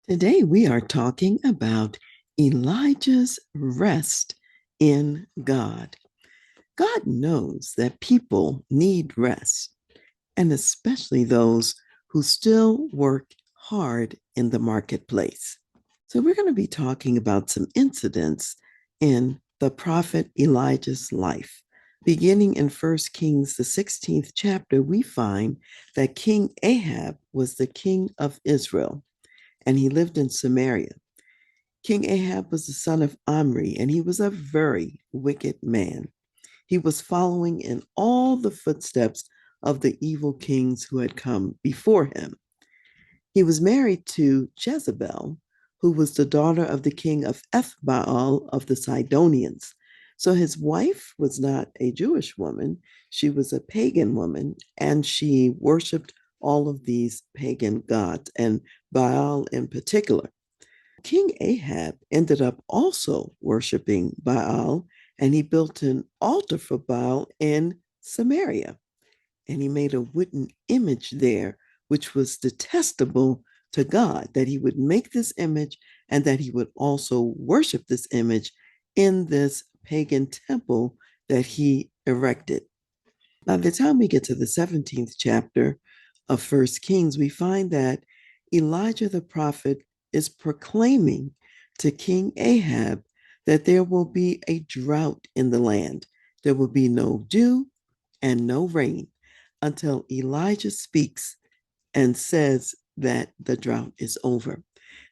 Today we are talking about Elijah's rest in God. God knows that people need rest, and especially those who still work hard in the marketplace. So, we're going to be talking about some incidents in the prophet Elijah's life. Beginning in 1 Kings, the 16th chapter, we find that King Ahab was the king of Israel, and he lived in Samaria. King Ahab was the son of Omri, and he was a very wicked man. He was following in all the footsteps of the evil kings who had come before him. He was married to Jezebel, who was the daughter of the king of Ethbaal of the Sidonians. So his wife was not a Jewish woman, she was a pagan woman, and she worshiped all of these pagan gods, and Baal in particular. King Ahab ended up also worshiping Baal, and he built an altar for Baal in Samaria. And he made a wooden image there, which was detestable to God, that he would make this image and that he would also worship this image in this pagan temple that he erected. By the time we get to the 17th chapter of First Kings, we find that Elijah the prophet is proclaiming to King Ahab that there will be a drought in the land. There will be no dew and no rain until Elijah speaks and says that the drought is over.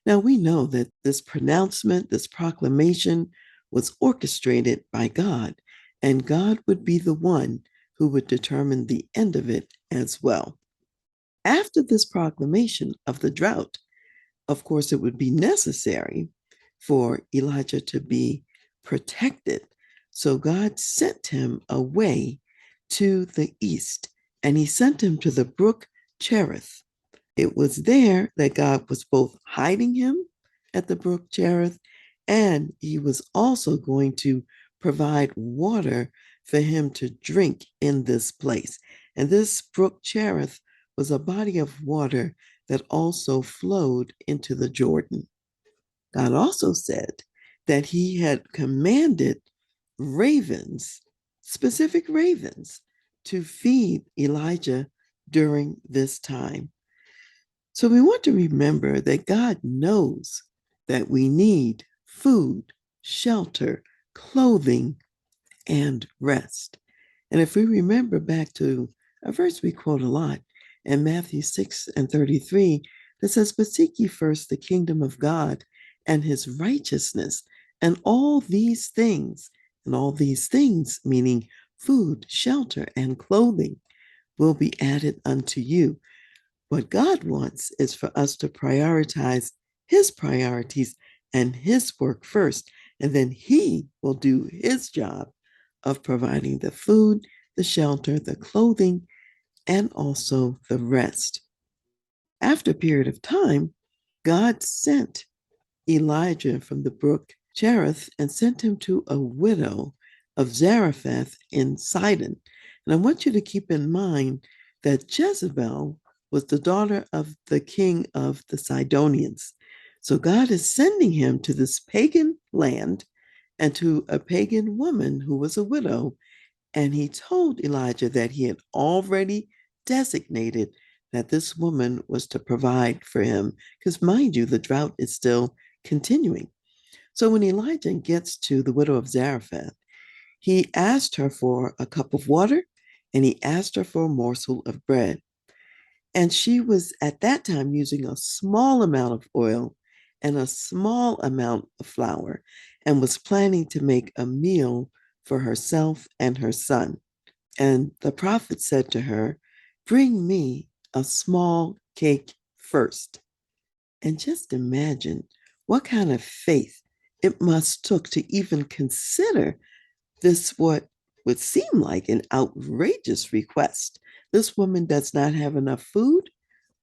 Now, we know that this pronouncement, this proclamation was orchestrated by God, and God would be the one who would determine the end of it as well. After this proclamation of the drought, of course, it would be necessary for Elijah to be protected. So God sent him away to the east, and he sent him to the brook Cherith. It was there that God was both hiding him at the brook Cherith, and he was also going to provide water for him to drink in this place. And this brook Cherith was a body of water that also flowed into the Jordan. God also said that he had commanded ravens, specific ravens, to feed Elijah during this time. So we want to remember that God knows that we need food, shelter, clothing, and rest. And if we remember back to a verse we quote a lot in Matthew 6 and 33, that says, "But seek ye first the kingdom of God and his righteousness, and all these things, meaning food, shelter, and clothing, will be added unto you." What God wants is for us to prioritize his priorities and his work first, and then he will do his job of providing the food, the shelter, the clothing, and also the rest. After a period of time, God sent Elijah from the brook Cherith and sent him to a widow of Zarephath in Sidon. And I want you to keep in mind that Jezebel was the daughter of the king of the Sidonians. So God is sending him to this pagan land and to a pagan woman who was a widow. And he told Elijah that he had already designated that this woman was to provide for him. Because, mind you, the drought is still continuing. So when Elijah gets to the widow of Zarephath, he asked her for a cup of water and he asked her for a morsel of bread. And she was at that time using a small amount of oil and a small amount of flour and was planning to make a meal for herself and her son. And the prophet said to her, "Bring me a small cake first." And just imagine what kind of faith it must took to even consider this, what would seem like an outrageous request. This woman does not have enough food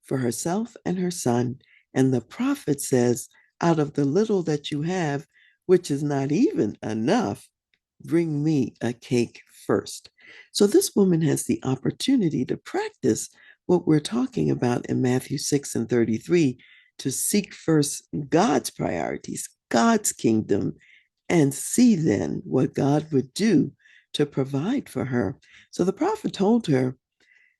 for herself and her son. And the prophet says, "Out of the little that you have, which is not even enough, bring me a cake first." So this woman has the opportunity to practice what we're talking about in Matthew 6 and 33, to seek first God's priorities, God's kingdom, and see then what God would do to provide for her. So the prophet told her,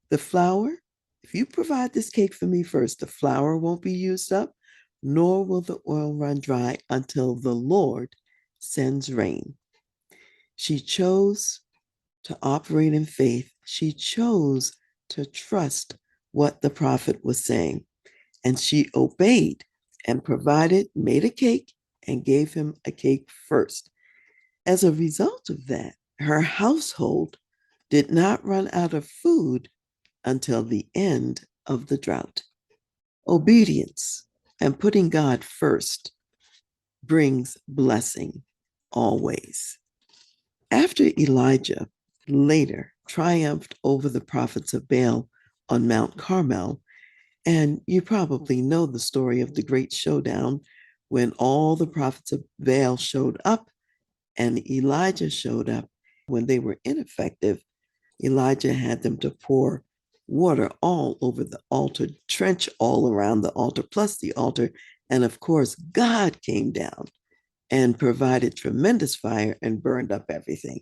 the flour, if you provide this cake for me first, the flour won't be used up, nor will the oil run dry until the Lord sends rain. She chose to operate in faith. She chose to trust what the prophet was saying. And she obeyed and provided, made a cake, and gave him a cake first. As a result of that, her household did not run out of food until the end of the drought. Obedience and putting God first brings blessing always. After Elijah later triumphed over the prophets of Baal on Mount Carmel, and you probably know the story of the great showdown when all the prophets of Baal showed up and Elijah showed up. When they were ineffective, Elijah had them to pour water all over the altar, trench all around the altar, plus the altar. And of course, God came down and provided tremendous fire and burned up everything.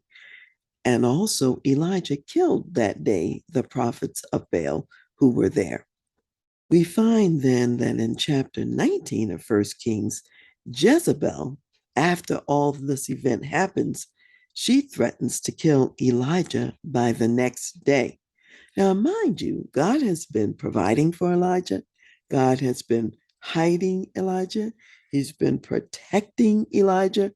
And also, Elijah killed that day the prophets of Baal who were there. We find then that in chapter 19 of First Kings, Jezebel, after all this event happens, she threatens to kill Elijah by the next day. Now, mind you, God has been providing for Elijah. God has been hiding Elijah. He's been protecting Elijah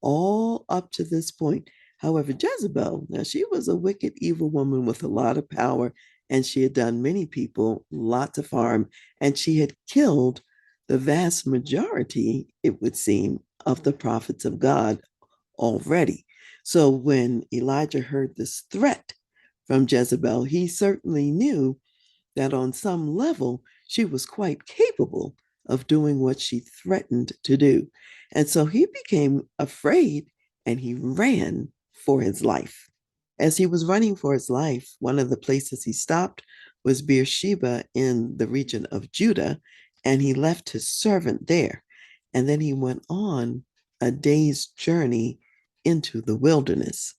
all up to this point. However, Jezebel, now she was a wicked, evil woman with a lot of power, and she had done many people lots of harm, and she had killed the vast majority, it would seem, of the prophets of God already. So when Elijah heard this threat from Jezebel, he certainly knew that on some level she was quite capable of doing what she threatened to do. And so he became afraid and he ran for his life. As he was running for his life, one of the places he stopped was Beersheba in the region of Judah, and he left his servant there. And then he went on a day's journey into the wilderness.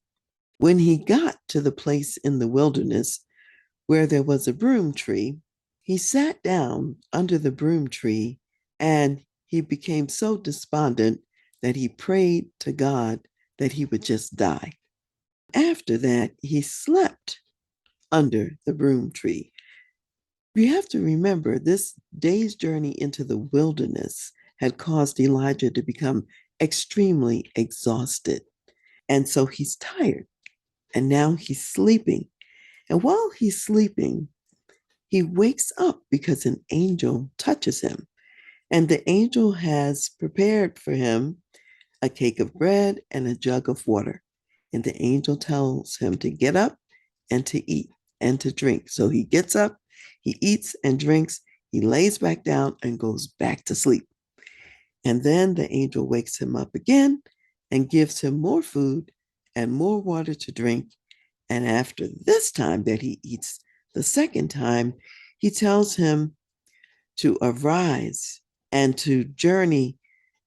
When he got to the place in the wilderness where there was a broom tree, he sat down under the broom tree and he became so despondent that he prayed to God that he would just die. After that, he slept under the broom tree. You have to remember this day's journey into the wilderness had caused Elijah to become extremely exhausted. And so he's tired and now he's sleeping. And while he's sleeping, he wakes up because an angel touches him. And the angel has prepared for him a cake of bread and a jug of water. And the angel tells him to get up and to eat and to drink. So he gets up, he eats and drinks, he lays back down and goes back to sleep. And then the angel wakes him up again and gives him more food and more water to drink. And after this time that he eats the second time, he tells him to arise and to journey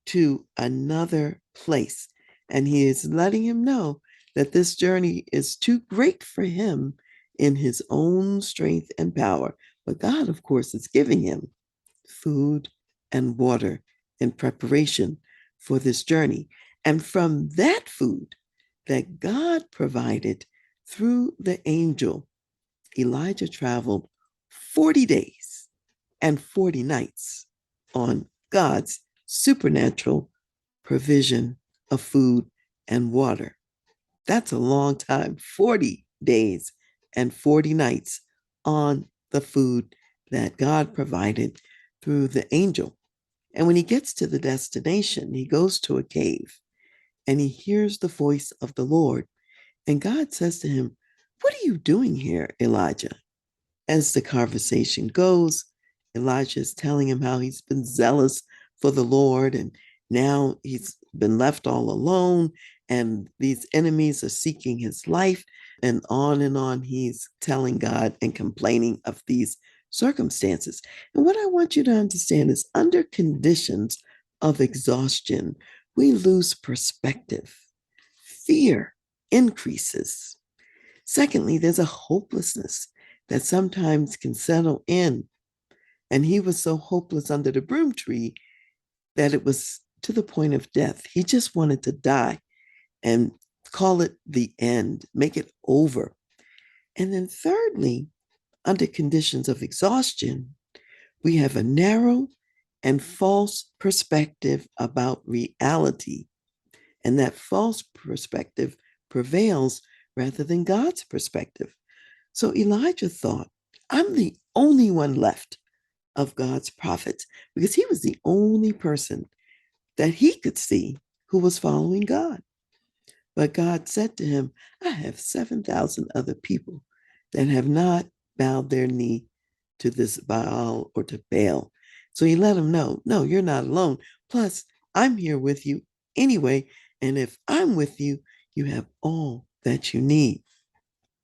to another place. And he is letting him know that this journey is too great for him in his own strength and power. But God, of course, is giving him food and water in preparation for this journey. And from that food that God provided through the angel, Elijah traveled 40 days and 40 nights on God's supernatural provision of food and water. That's a long time, 40 days and 40 nights on the food that God provided through the angel. And when he gets to the destination, he goes to a cave and he hears the voice of the Lord. And God says to him, "What are you doing here, Elijah?" As the conversation goes, Elijah is telling him how he's been zealous for the Lord and now he's been left all alone and these enemies are seeking his life. And on he's telling God and complaining of these circumstances. And what I want you to understand is under conditions of exhaustion, we lose perspective. Fear increases. Secondly, there's a hopelessness that sometimes can settle in. And he was so hopeless under the broom tree that it was to the point of death. He just wanted to die and call it the end, make it over. And then, thirdly, under conditions of exhaustion, we have a narrow and false perspective about reality. And that false perspective prevails rather than God's perspective. So Elijah thought, I'm the only one left of God's prophets because he was the only person that he could see who was following God. But God said to him, I have 7,000 other people that have not bowed their knee to this Baal or to Baal. So he let him know, no, you're not alone. Plus, I'm here with you anyway. And if I'm with you, you have all that you need.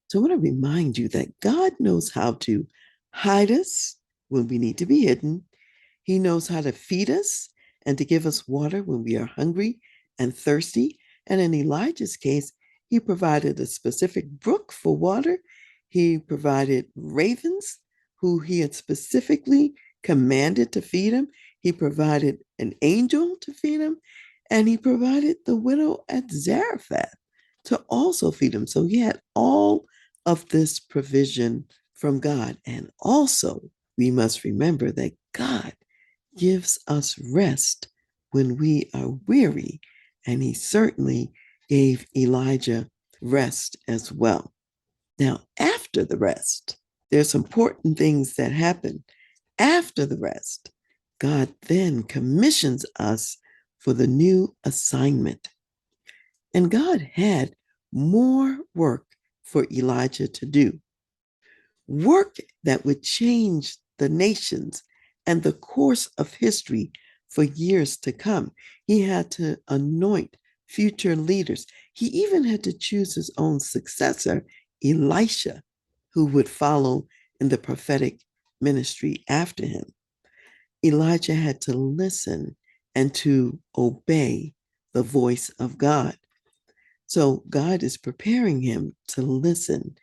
So I want to remind you that God knows how to hide us when we need to be hidden. He knows how to feed us and to give us water when we are hungry and thirsty. And in Elijah's case, he provided a specific brook for water. He provided ravens who he had specifically commanded to feed him. He provided an angel to feed him. And he provided the widow at Zarephath to also feed him. So he had all of this provision from God. And also, we must remember that God gives us rest when we are weary. And he certainly gave Elijah rest as well. Now, after the rest, there's important things that happen. After the rest, God then commissions us for the new assignment. And God had more work for Elijah to do. Work that would change the nations and the course of history for years to come. He had to anoint future leaders. He even had to choose his own successor, Elisha, who would follow in the prophetic ministry after him. Elijah had to listen and to obey the voice of God. So God is preparing him to listen.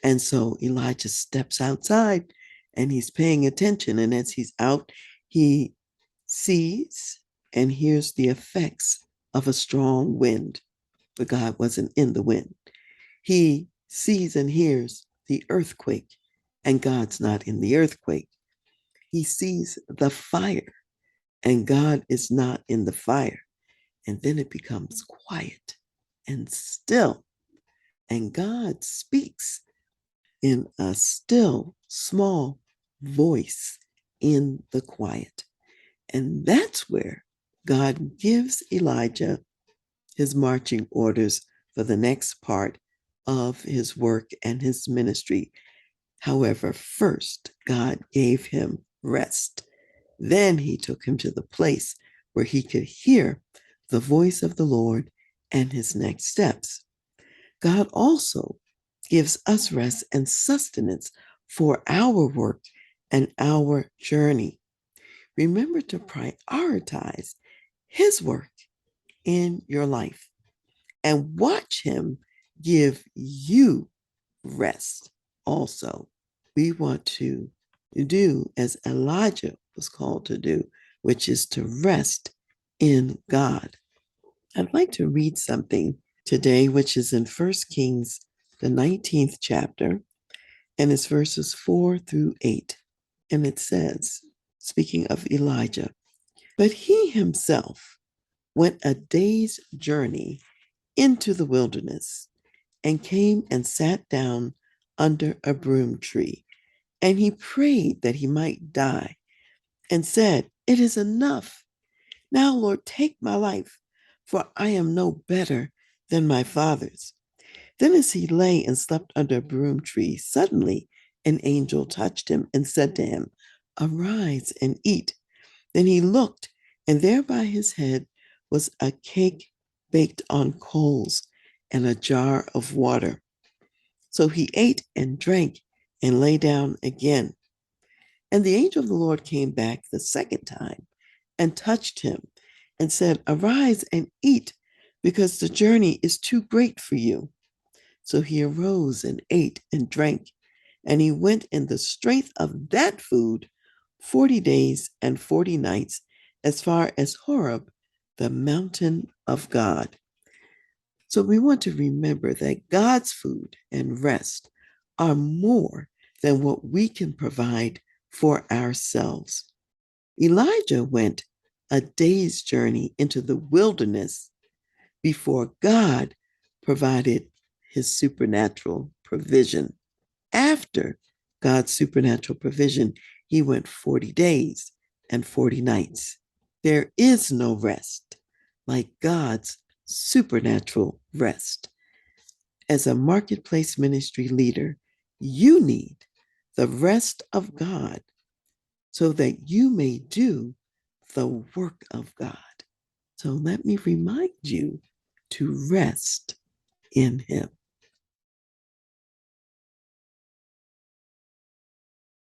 And so Elijah steps outside and he's paying attention. And as he's out, he sees and hears the effects of a strong wind, but God wasn't in the wind. He sees and hears the earthquake, and God's not in the earthquake. He sees the fire, and God is not in the fire. And then it becomes quiet and still, and God speaks in a still, small voice in the quiet. And that's where God gives Elijah his marching orders for the next part of his work and his ministry. However, first, God gave him rest. Then he took him to the place where he could hear the voice of the Lord and his next steps. God also gives us rest and sustenance for our work and our journey. Remember to prioritize his work in your life and watch him give you rest also. We want to do as Elijah was called to do, which is to rest in God. I'd like to read something today, which is in 1 Kings, the 19th chapter, and it's verses 4 through 8. And it says, speaking of Elijah, but he himself went a day's journey into the wilderness and came and sat down under a broom tree. And he prayed that he might die and said, it is enough. Now, Lord, take my life, for I am no better than my fathers. Then as he lay and slept under a broom tree, suddenly an angel touched him and said to him, arise and eat. Then he looked, and there by his head was a cake baked on coals and a jar of water. So he ate and drank and lay down again. And the angel of the Lord came back the second time and touched him and said, "Arise and eat, because the journey is too great for you." So he arose and ate and drank, and he went in the strength of that food 40 days and 40 nights as far as Horeb, the mountain of God. So we want to remember that God's food and rest are more than what we can provide for ourselves. Elijah went a day's journey into the wilderness before God provided his supernatural provision. After God's supernatural provision, he went 40 days and 40 nights. There is no rest like God's supernatural rest. As a marketplace ministry leader, you need the rest of God so that you may do the work of God. So let me remind you to rest in Him.